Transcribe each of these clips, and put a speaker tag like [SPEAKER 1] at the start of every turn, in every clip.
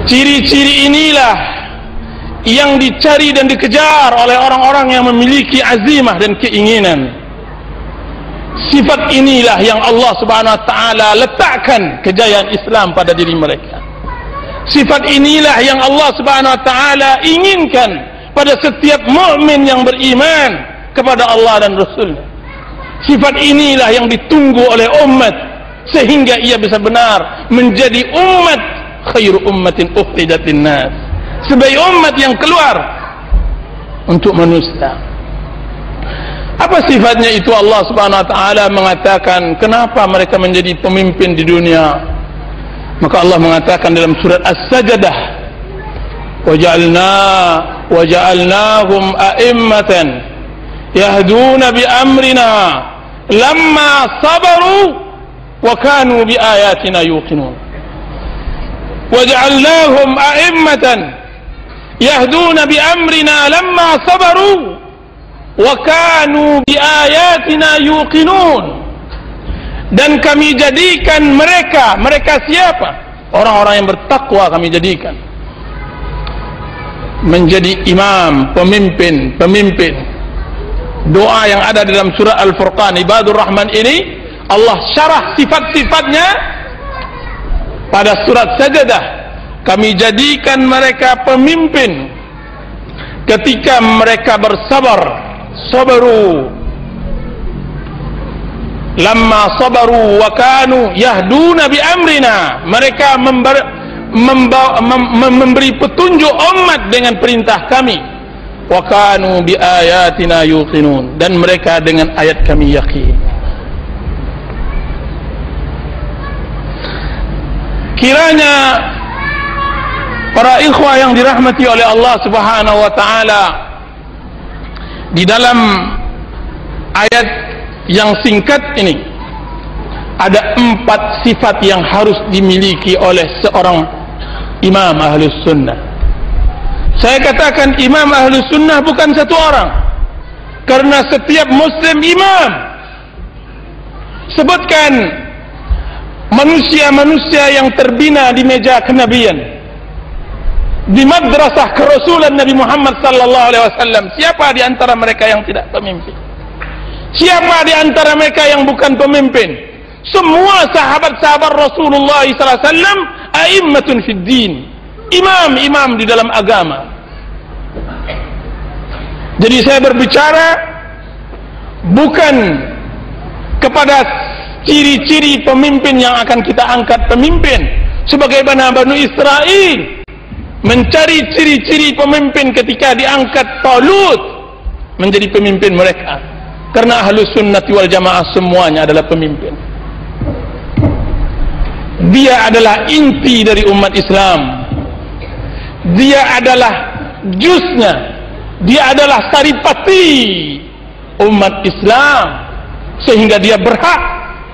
[SPEAKER 1] Ciri-ciri inilah yang dicari dan dikejar oleh orang-orang yang memiliki azimah dan keinginan. Sifat inilah yang Allah Subhanahu wa taala letakkan kejayaan Islam pada diri mereka. Sifat inilah yang Allah Subhanahu wa taala inginkan pada setiap mukmin yang beriman kepada Allah dan Rasul-Nya. Sifat inilah yang ditunggu oleh umat sehingga ia bisa benar menjadi umat khairu ummatin ukhrijat linnas, sebagai umat yang keluar untuk manusia. Apa sifatnya itu? Allah Subhanahu wa taala mengatakan kenapa mereka menjadi pemimpin di dunia. Maka Allah mengatakan dalam surat As-Sajdah, waja'alnahum a'immatan yahduna bi amrina lamma sabaru wa kanu bi ayatina yuqinun. Waja'alnahum a'immatan yahduna bi amrina lamma sabaru wa kanu bi ayatina yuqinun. Dan kami jadikan mereka siapa? Orang-orang yang bertakwa kami jadikan menjadi imam, pemimpin. Doa yang ada dalam surah Al-Furqan, Ibadur Rahman ini Allah syarah sifat-sifatnya pada surat Sajdah. Kami jadikan mereka pemimpin ketika mereka bersabar. Sabaru, lamma sabaru wa kanu yahduna bi amrina. Mereka memberi petunjuk umat dengan perintah kami. Wa kanu bi ayatina yuqinun. Dan mereka dengan ayat kami yakin. Kiranya para ikhwah yang dirahmati oleh Allah Subhanahu wa taala, di dalam ayat yang singkat ini ada 4 sifat yang harus dimiliki oleh seorang imam Ahlus Sunnah. Saya katakan imam Ahlus Sunnah bukan satu orang, karena setiap muslim imam. Sebutkan manusia-manusia yang terbina di meja kenabian, di madrasah kerasulan Nabi Muhammad sallallahu alaihi wasallam. Siapa di antara mereka yang tidak pemimpin? Siapa di antara mereka yang bukan pemimpin? Semua sahabat-sahabat Rasulullah sallallahu alaihi wasallam a'immatun fid din, imam-imam di dalam agama. Jadi saya berbicara bukan kepada ciri-ciri pemimpin yang akan kita angkat pemimpin, sebagaimana Banu Israel mencari ciri-ciri pemimpin ketika diangkat Talut menjadi pemimpin mereka. Karena Ahlus Sunnati wal Jamaah semuanya adalah pemimpin. Dia adalah inti dari umat Islam. Dia adalah jusnya. Dia adalah saripati umat Islam, sehingga dia berhak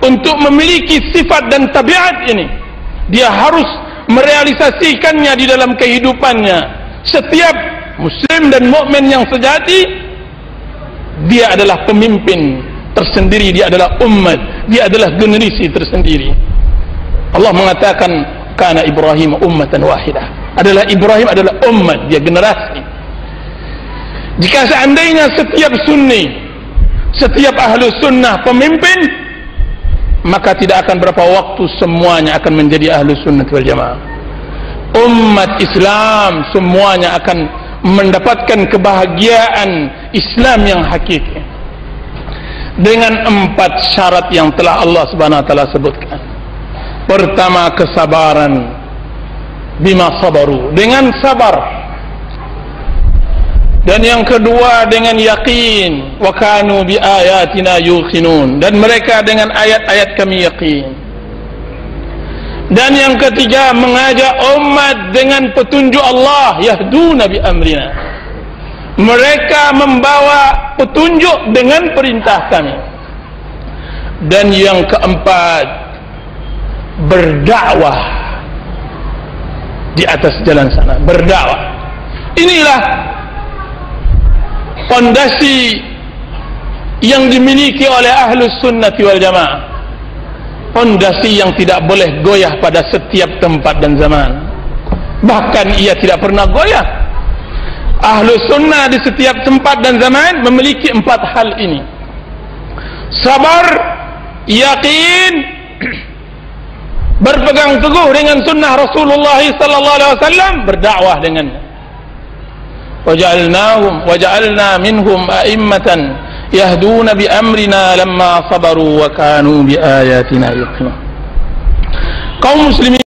[SPEAKER 1] untuk memiliki sifat dan tabiat ini. Dia harus merealisasikannya di dalam kehidupannya. Setiap muslim dan mukmin yang sejati, dia adalah pemimpin tersendiri, dia adalah umat, dia adalah generasi tersendiri. Allah mengatakan kana Ibrahim ummatan wahidah. Ibrahim adalah umat, dia generasi. Jika seandainya setiap sunni, setiap ahlu sunnah pemimpin, maka tidak akan berapa waktu semuanya akan menjadi ahlu sunnah wal jamaah. Umat Islam semuanya akan mendapatkan kebahagiaan Islam yang hakiki dengan 4 syarat yang telah Allah Subhanahu wa taala sebutkan. Pertama, kesabaran, bima sabaru, dengan sabar. Dan yang kedua, dengan yakin, wa kanu bi ayatina yuqinun, dan mereka dengan ayat-ayat kami yakin. Dan yang ketiga, mengajak umat dengan petunjuk Allah, yahduna bi amrina. Mereka membawa petunjuk dengan perintah kami. Dan yang keempat, berdakwah di atas jalan sana, berdakwah. Inilah fondasi yang dimiliki oleh Ahlus Sunnati wal Jamaah. Fondasi yang tidak boleh goyah pada setiap tempat dan zaman. bahkan ia tidak pernah goyah. Ahlus sunnah di setiap tempat dan zaman memiliki 4 hal ini: sabar, yakin, berpegang teguh dengan sunnah Rasulullah sallallahu alaihi wasallam, berdakwah dengannya. Waja'alna minhum a'immatan yahduna bi amrina lamma sabaru wa kanu bi ayatina yuqinun. Kaum muslimin